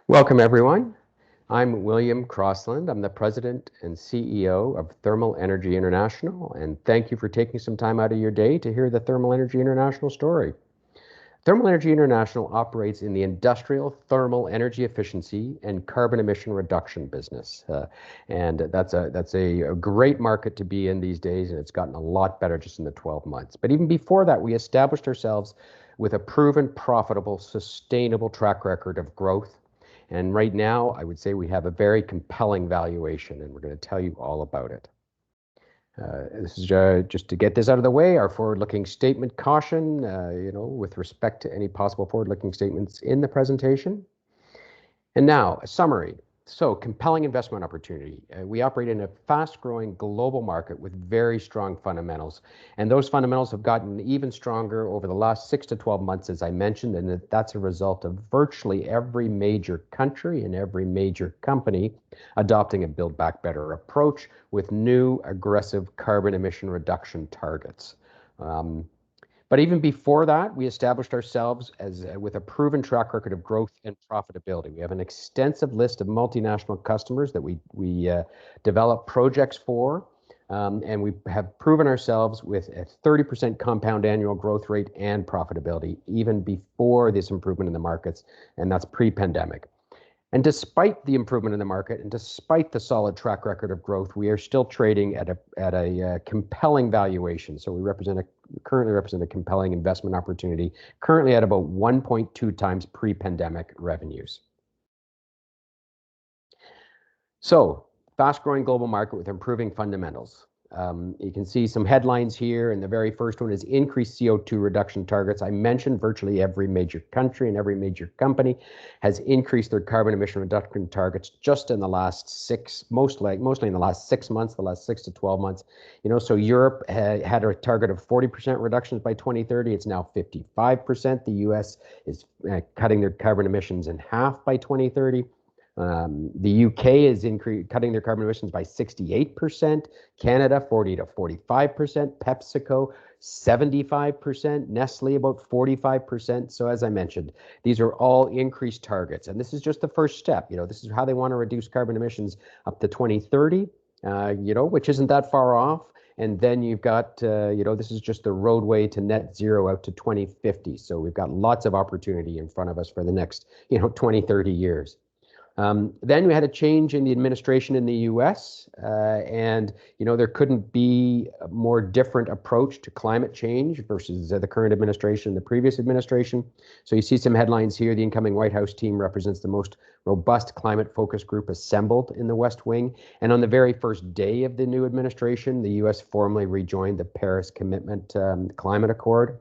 Welcome, everyone. I'm William Crossland. I'm the President and CEO of Thermal Energy International, and thank you for taking some time out of your day to hear the Thermal Energy International story. Thermal Energy International operates in the industrial thermal energy efficiency and carbon emission reduction business. And that's a great market to be in these days, and it's gotten a lot better just in the 12 months. But even before that, we established ourselves with a proven, profitable, sustainable track record of growth. And right now, I would say we have a very compelling valuation, and we're going to tell you all about it. This is just to get this out of the way, our forward-looking statement caution, with respect to any possible forward-looking statements in the presentation. And now, a summary. So, compelling investment opportunity. We operate in a fast-growing global market with very strong fundamentals. And those fundamentals have gotten even stronger over the last 6 to 12 months, as I mentioned, and that's a result of virtually every major country and every major company adopting a Build Back Better approach with new aggressive carbon emission reduction targets. But even before that, we established ourselves with a proven track record of growth and profitability. We have an extensive list of multinational customers that we develop projects for, and we have proven ourselves with a 30% compound annual growth rate and profitability, even before this improvement in the markets, and that's pre-pandemic. And despite the improvement in the market and despite the solid track record of growth, we are still trading at a compelling valuation. So we currently represent a compelling investment opportunity, currently at about 1.2 times pre-pandemic revenues. So, fast-growing global market with improving fundamentals. You can see some headlines here, and the very first one is increased CO2 reduction targets. I mentioned virtually every major country and every major company has increased their carbon emission reduction targets just in the last mostly in the last 6 months, the last 6 to 12 months. So Europe had a target of 40% reductions by 2030. It's now 55%. The US is cutting their carbon emissions in half by 2030. The UK is cutting their carbon emissions by 68%, Canada 40 to 45%, PepsiCo 75%, Nestle about 45%. So as I mentioned, these are all increased targets, and this is just the first step. This is how they want to reduce carbon emissions up to 2030, which isn't that far off. And then you've got, this is just the roadway to net zero out to 2050. So we've got lots of opportunity in front of us for the next, 20, 30 years. Then we had a change in the administration in the US, and there couldn't be a more different approach to climate change versus the current administration and the previous administration. So you see some headlines here. The incoming White House team represents the most robust climate focus group assembled in the West Wing. And on the very first day of the new administration, the US formally rejoined the Paris Commitment Climate Accord,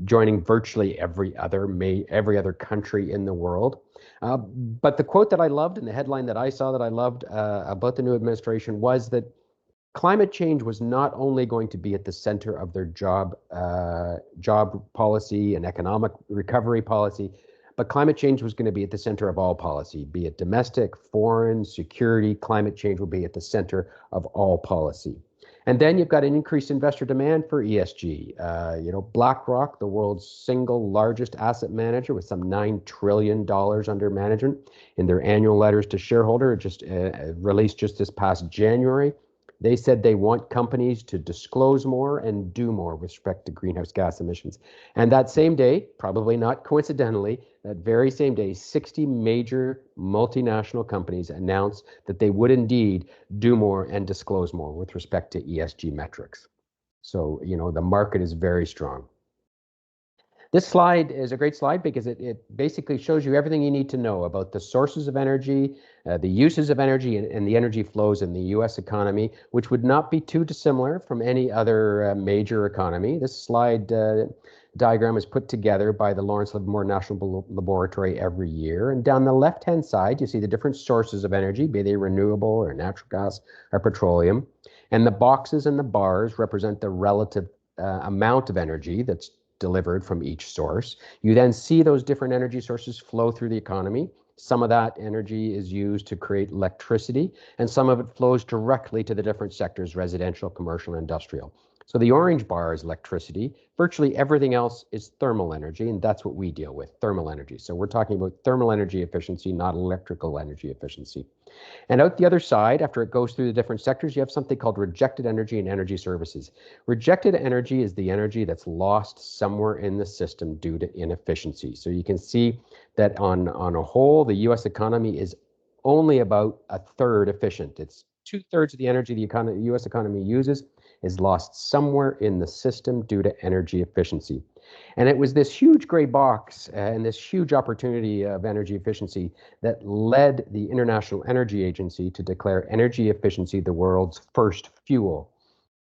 joining virtually every other country in the world. But the quote that I loved and the headline that I saw that I loved about the new administration was that climate change was not only going to be at the center of their job policy and economic recovery policy, but climate change was going to be at the center of all policy, be it domestic, foreign, security. Climate change will be at the center of all policy. And then you've got an increased investor demand for ESG. BlackRock, the world's single largest asset manager with some $9 trillion under management, in their annual letters to shareholder, just released just this past January, they said they want companies to disclose more and do more with respect to greenhouse gas emissions. And that same day, probably not coincidentally, that very same day, 60 major multinational companies announced that they would indeed do more and disclose more with respect to ESG metrics. So, the market is very strong. This slide is a great slide because it basically shows you everything you need to know about the sources of energy, the uses of energy, and the energy flows in the U.S. economy, which would not be too dissimilar from any other major economy. This slide diagram is put together by the Lawrence Livermore National Laboratory every year. And down the left-hand side, you see the different sources of energy, be they renewable or natural gas or petroleum. And the boxes and the bars represent the relative amount of energy that's delivered from each source. You then see those different energy sources flow through the economy. Some of that energy is used to create electricity, and some of it flows directly to the different sectors, residential, commercial, and industrial. So the orange bar is electricity. Virtually everything else is thermal energy, and that's what we deal with, thermal energy. So we're talking about thermal energy efficiency, not electrical energy efficiency. And out the other side, after it goes through the different sectors, you have something called rejected energy and energy services. Rejected energy is the energy that's lost somewhere in the system due to inefficiency. So you can see that on a whole, the US economy is only about a third efficient. It's 2/3 of the energy the US economy uses is lost somewhere in the system due to energy efficiency. And it was this huge gray box and this huge opportunity of energy efficiency that led the International Energy Agency to declare energy efficiency the world's first fuel.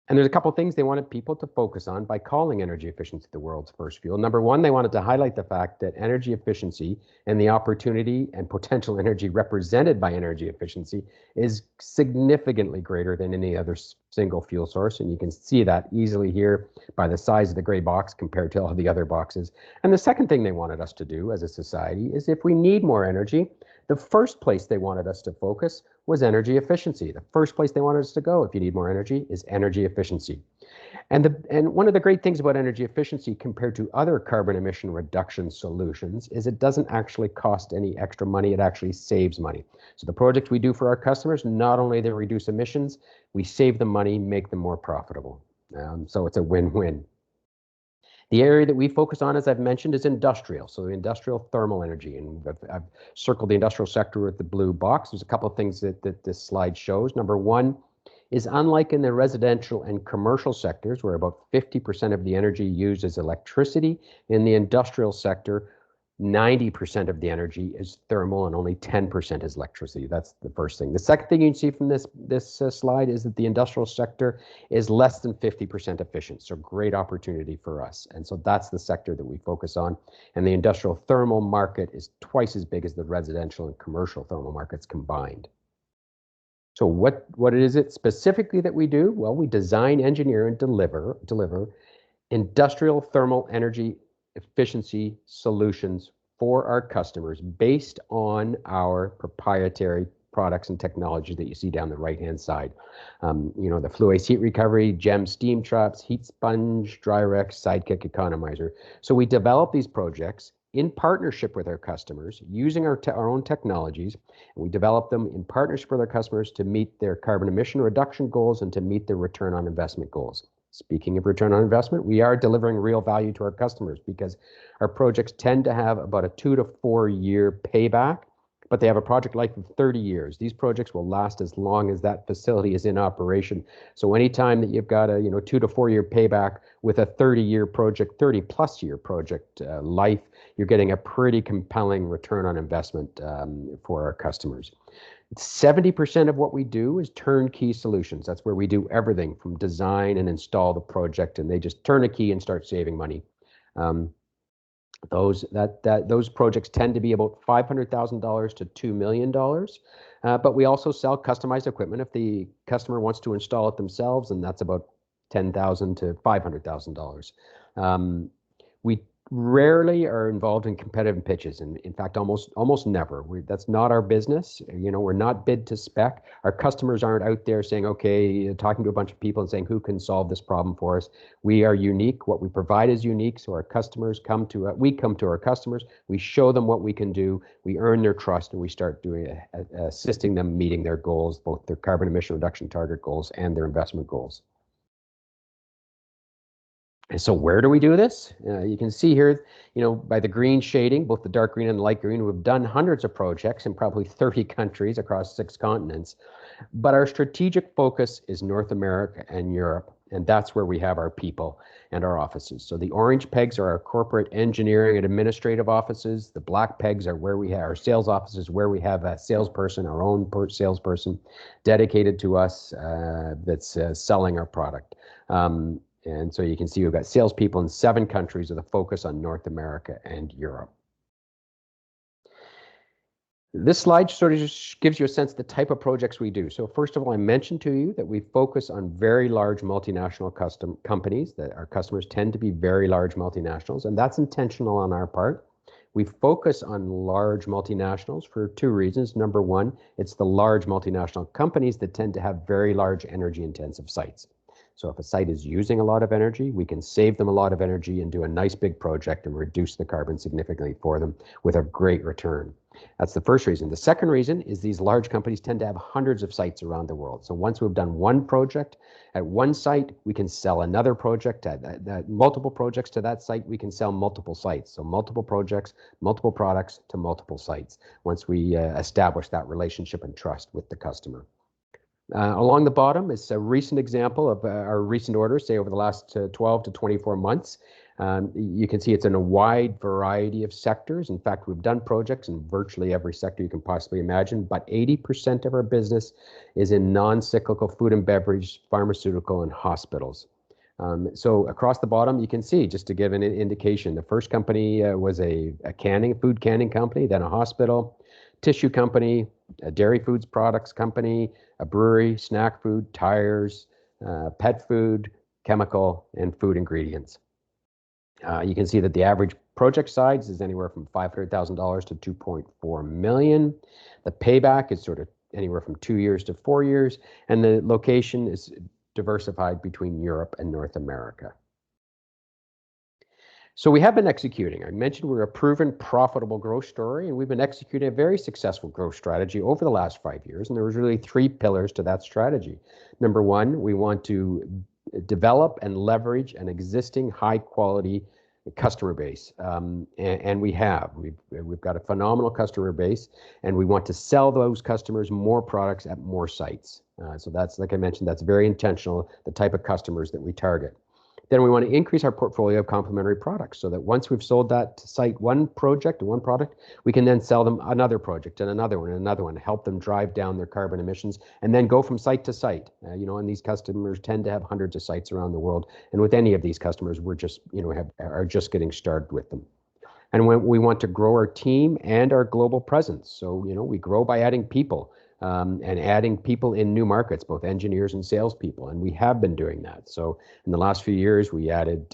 And there's a couple of things they wanted people to focus on by calling energy efficiency the world's first fuel. Number one, they wanted to highlight the fact that energy efficiency and the opportunity and potential energy represented by energy efficiency is significantly greater than any other single fuel source. And you can see that easily here by the size of the gray box compared to all the other boxes. And the second thing they wanted us to do as a society is if we need more energy, the first place they wanted us to focus was energy efficiency. The first place they wanted us to go if you need more energy is energy efficiency. And one of the great things about energy efficiency compared to other carbon emission reduction solutions is it doesn't actually cost any extra money, it actually saves money. So the projects we do for our customers, not only they reduce emissions, we save them money, make them more profitable. So it's a win-win. The area that we focus on, as I've mentioned, is industrial, so industrial thermal energy. And I've circled the industrial sector with the blue box. There's a couple of things that this slide shows. Number one is unlike in the residential and commercial sectors, where about 50% of the energy used is electricity, in the industrial sector, 90% of the energy is thermal and only 10% is electricity. That's the first thing. The second thing you can see from this slide is that the industrial sector is less than 50% efficient. So great opportunity for us. And so that's the sector that we focus on. And the industrial thermal market is twice as big as the residential and commercial thermal markets combined. So what is it specifically that we do? Well, we design, engineer, and deliver industrial thermal energy efficiency solutions for our customers based on our proprietary products and technology that you see down the right-hand side. The Fluace heat recovery, GEM steam traps, heat sponge, Dryrex, Sidekick economizer. So we develop these projects in partnership with our customers using our own technologies, and we develop them in partnership with our customers to meet their carbon emission reduction goals and to meet their return on investment goals. Speaking of return on investment, we are delivering real value to our customers because our projects tend to have about a 2 to 4 year payback, but they have a project life of 30 years. These projects will last as long as that facility is in operation. So anytime that you've got a 2 to 4 year payback with a 30-year project, 30+ year project life, you're getting a pretty compelling return on investment for our customers. 70% of what we do is turnkey solutions. That's where we do everything from design and install the project, and they just turn a key and start saving money. Those projects tend to be about $500,000 to $2 million, but we also sell customized equipment if the customer wants to install it themselves, and that's about $10,000 to $500,000. We rarely are involved in competitive pitches, and in fact, almost never. That's not our business. We're not bid to spec. Our customers aren't out there saying, okay, talking to a bunch of people and saying who can solve this problem for us. We are unique. What we provide is unique. So our customers we come to our customers. We show them what we can do. We earn their trust, and we start assisting them meeting their goals, both their carbon emission reduction target goals and their investment goals. And so where do we do this? You can see here, by the green shading, both the dark green and the light green, we've done hundreds of projects in probably 30 countries across 6 continents. But our strategic focus is North America and Europe, and that's where we have our people and our offices. So the orange pegs are our corporate engineering and administrative offices. The black pegs are where we have our sales offices, where we have a salesperson, our own salesperson dedicated to us that's selling our product. And so you can see we've got salespeople in 7 countries with a focus on North America and Europe. This slide sort of just gives you a sense of the type of projects we do. So first of all, I mentioned to you that we focus on very large multinational companies, that our customers tend to be very large multinationals, and that's intentional on our part. We focus on large multinationals for 2 reasons. Number one, it's the large multinational companies that tend to have very large energy intensive sites. So if a site is using a lot of energy, we can save them a lot of energy and do a nice big project and reduce the carbon significantly for them with a great return. That's the first reason. The second reason is these large companies tend to have hundreds of sites around the world. So once we've done one project at one site, we can sell another project at multiple projects to that site. We can sell multiple sites. So multiple projects, multiple products to multiple sites once we establish that relationship and trust with the customer. Along the bottom is a recent example of our recent orders, say over the last 12 to 24 months. You can see it's in a wide variety of sectors. In fact, we've done projects in virtually every sector you can possibly imagine, but 80% of our business is in non-cyclical food and beverage, pharmaceutical, and hospitals. So across the bottom, you can see, just to give an indication, the first company was a food canning company, then a hospital, tissue company, a dairy foods products company, a brewery, snack food, tires, pet food, chemical, and food ingredients. You can see that the average project size is anywhere from $500,000 to $2.4 million. The payback is sort of anywhere from 2 years to 4 years, and the location is diversified between Europe and North America. So we have been executing. I mentioned we're a proven profitable growth story, and we've been executing a very successful growth strategy over the last 5 years, and there was really 3 pillars to that strategy. Number one, we want to develop and leverage an existing high quality customer base, and we have. We've got a phenomenal customer base, and we want to sell those customers more products at more sites. So that's, like I mentioned, that's very intentional, the type of customers that we target. Then we want to increase our portfolio of complementary products so that once we've sold that site one project or one product, we can then sell them another project and another one and another one, help them drive down their carbon emissions, and then go from site to site. And these customers tend to have hundreds of sites around the world. And with any of these customers, we're just, are just getting started with them. And when we want to grow our team and our global presence. So, we grow by adding people. And adding people in new markets, both engineers and salespeople, and we have been doing that. So in the last few years, we added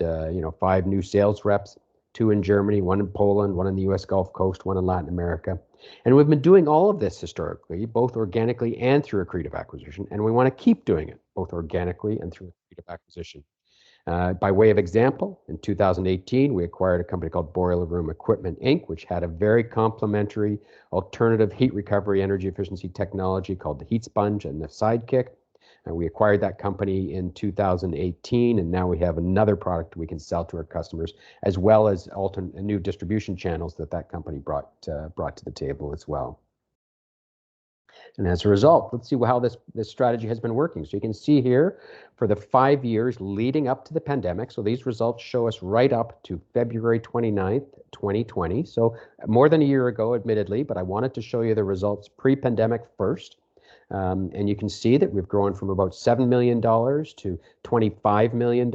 5 new sales reps, 2 in Germany, 1 in Poland, 1 in the U.S. Gulf Coast, 1 in Latin America. And we've been doing all of this historically, both organically and through accretive acquisition, and we want to keep doing it, both organically and through accretive acquisition. By way of example, in 2018, we acquired a company called Boiler Room Equipment, Inc., which had a very complementary alternative heat recovery energy efficiency technology called the Heat Sponge and the Sidekick. And we acquired that company in 2018, and now we have another product we can sell to our customers, as well as new distribution channels that company brought to the table as well. And as a result, let's see how this strategy has been working. So you can see here for the 5 years leading up to the pandemic. So these results show us right up to February 29th, 2020. So more than a year ago, admittedly, but I wanted to show you the results pre-pandemic first. And you can see that we've grown from about $7 million to $25 million.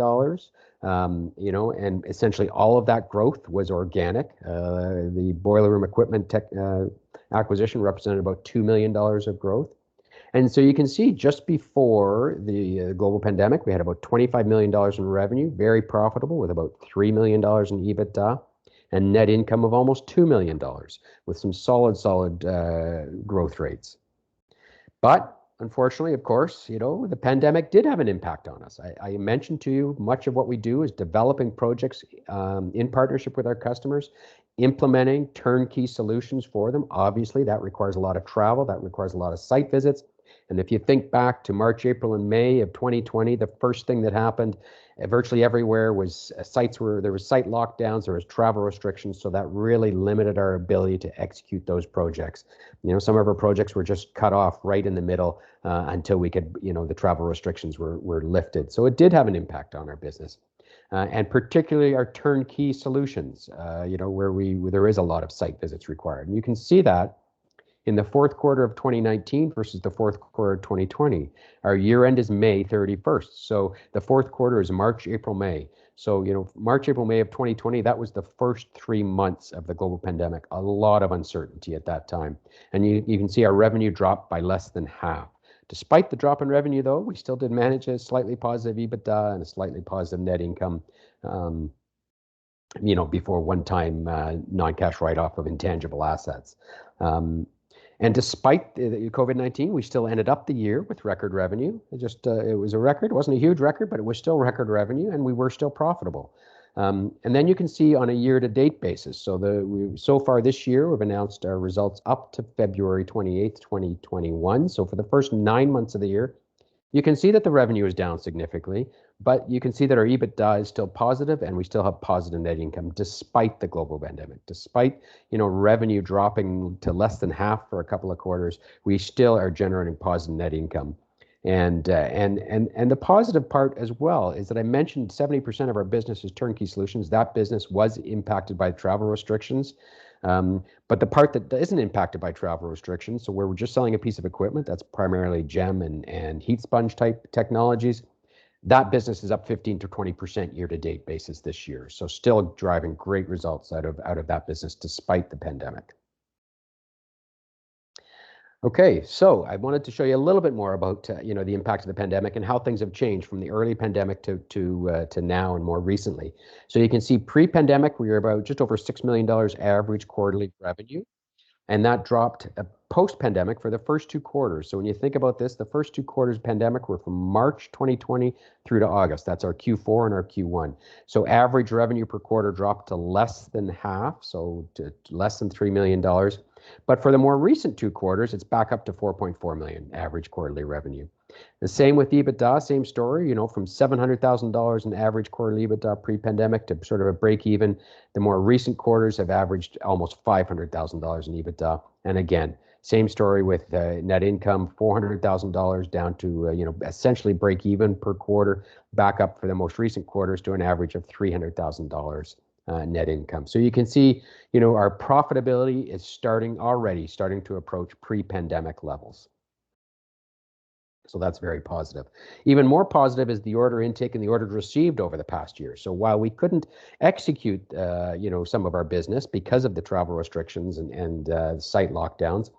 And essentially all of that growth was organic. The Boiler Room Equipment acquisition represented about $2 million of growth. And so you can see just before the global pandemic, we had about $25 million in revenue, very profitable with about $3 million in EBITDA and net income of almost $2 million with some solid growth rates. But unfortunately, of course, the pandemic did have an impact on us. I mentioned to you, much of what we do is developing projects in partnership with our customers, implementing turnkey solutions for them. Obviously, that requires a lot of travel, that requires a lot of site visits. And if you think back to March, April, and May of 2020, the first thing that happened virtually everywhere was there was site lockdowns, there was travel restrictions, so that really limited our ability to execute those projects. Some of our projects were just cut off right in the middle until we could, the travel restrictions were lifted. So it did have an impact on our business. And particularly our turnkey solutions, where there is a lot of site visits required. And you can see that in the fourth quarter of 2019 versus the fourth quarter of 2020. Our year end is May 31st. So the fourth quarter is March, April, May. So, March, April, May of 2020, that was the first 3 months of the global pandemic. A lot of uncertainty at that time. And you can see our revenue dropped by less than half. Despite the drop in revenue, though, we still did manage a slightly positive EBITDA and a slightly positive net income, before one-time non-cash write-off of intangible assets. And despite the COVID-19, we still ended up the year with record revenue. It was a record. It wasn't a huge record, but it was still record revenue, and we were still profitable. And then you can see on a year-to-date basis. So far this year, we've announced our results up to February 28th, 2021. So for the first 9 months of the year, you can see that the revenue is down significantly, but you can see that our EBITDA is still positive, and we still have positive net income despite the global pandemic. Despite revenue dropping to less than half for a couple of quarters, we still are generating positive net income. And the positive part as well is that I mentioned 70% of our business is turnkey solutions. That business was impacted by travel restrictions. But the part that isn't impacted by travel restrictions, so where we're just selling a piece of equipment, that's primarily GEM and heat sponge type technologies, that business is up 15 to 20% year-to-date basis this year. So still driving great results out of that business despite the pandemic. Okay, so I wanted to show you a little bit more about the impact of the pandemic and how things have changed from the early pandemic to now and more recently. So you can see pre-pandemic, we were about just over $6 million average quarterly revenue, and that dropped post-pandemic for the first 2 quarters. So when you think about this, the first 2 quarters of pandemic were from March 2020 through to August. That's our Q4 and our Q1. So average revenue per quarter dropped to less than half, so to less than $3 million. But for the more recent 2 quarters, it's back up to 4.4 million average quarterly revenue. The same with EBITDA, same story, from $700,000 in average quarterly EBITDA pre-pandemic to sort of a break even. The more recent quarters have averaged almost $500,000 in EBITDA. And again, same story with net income, $400,000 down to essentially break even per quarter, back up for the most recent quarters to an average of $300,000 net income. So you can see, our profitability is starting to approach pre-pandemic levels. So that's very positive. Even more positive is the order intake and the orders received over the past year. So while we couldn't execute, some of our business because of the travel restrictions and site lockdowns,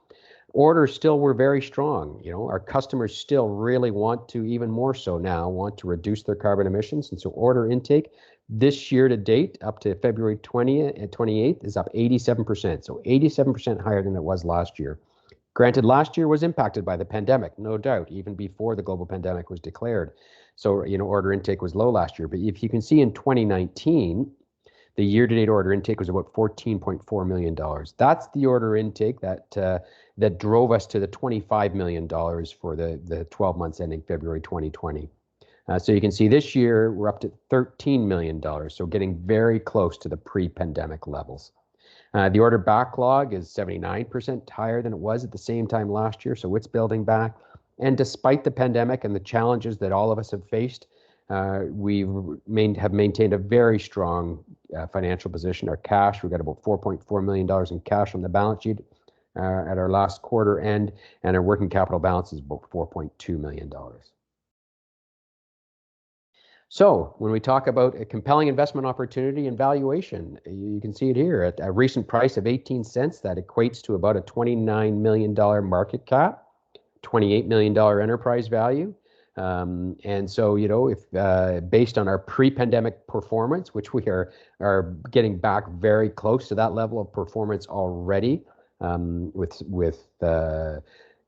orders still were very strong. Our customers still really want to, even more so now, want to reduce their carbon emissions. And so order intake this year to date, up to February 20th and 28th, is up 87%. So 87% higher than it was last year. Granted, last year was impacted by the pandemic, no doubt, even before the global pandemic was declared. So, order intake was low last year. But if you can see in 2019, the year-to-date order intake was about $14.4 million. That's the order intake that drove us to the $25 million for the 12 months ending February 2020. So you can see this year we're up to $13 million, so getting very close to the pre-pandemic levels. The order backlog is 79% higher than it was at the same time last year, so it's building back. And despite the pandemic and the challenges that all of us have faced, we have maintained a very strong financial position. Our cash, we've got about $4.4 million in cash on the balance sheet at our last quarter end, and our working capital balance is about $4.2 million. So when we talk about a compelling investment opportunity and valuation, you can see it here at a recent price of 18 cents. That equates to about a $29 million market cap, $28 million enterprise value. And so, if based on our pre-pandemic performance, which we are getting back very close to that level of performance already, with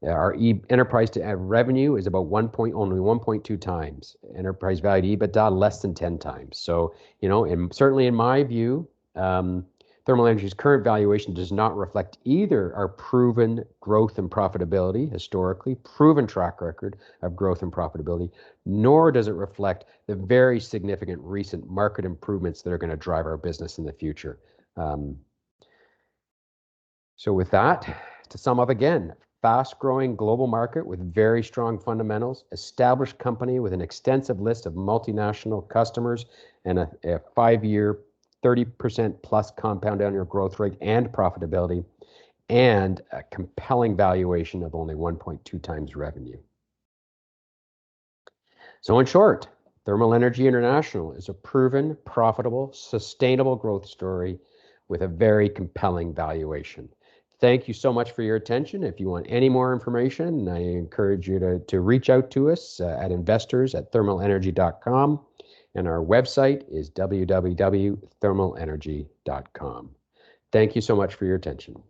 our enterprise to revenue is about only 1.2 times. Enterprise value to EBITDA less than 10 times. So, and certainly in my view, Thermal Energy's current valuation does not reflect either our proven growth and profitability, historically, proven track record of growth and profitability, nor does it reflect the very significant recent market improvements that are going to drive our business in the future. So with that, to sum up again, fast-growing global market with very strong fundamentals, established company with an extensive list of multinational customers, and a 5-year 30% plus compound annual growth rate and profitability, and a compelling valuation of only 1.2 times revenue. So in short, Thermal Energy International is a proven, profitable, sustainable growth story with a very compelling valuation. Thank you so much for your attention. If you want any more information, I encourage you to reach out to us at investors@thermalenergy.com. And our website is www.thermalenergy.com. Thank you so much for your attention.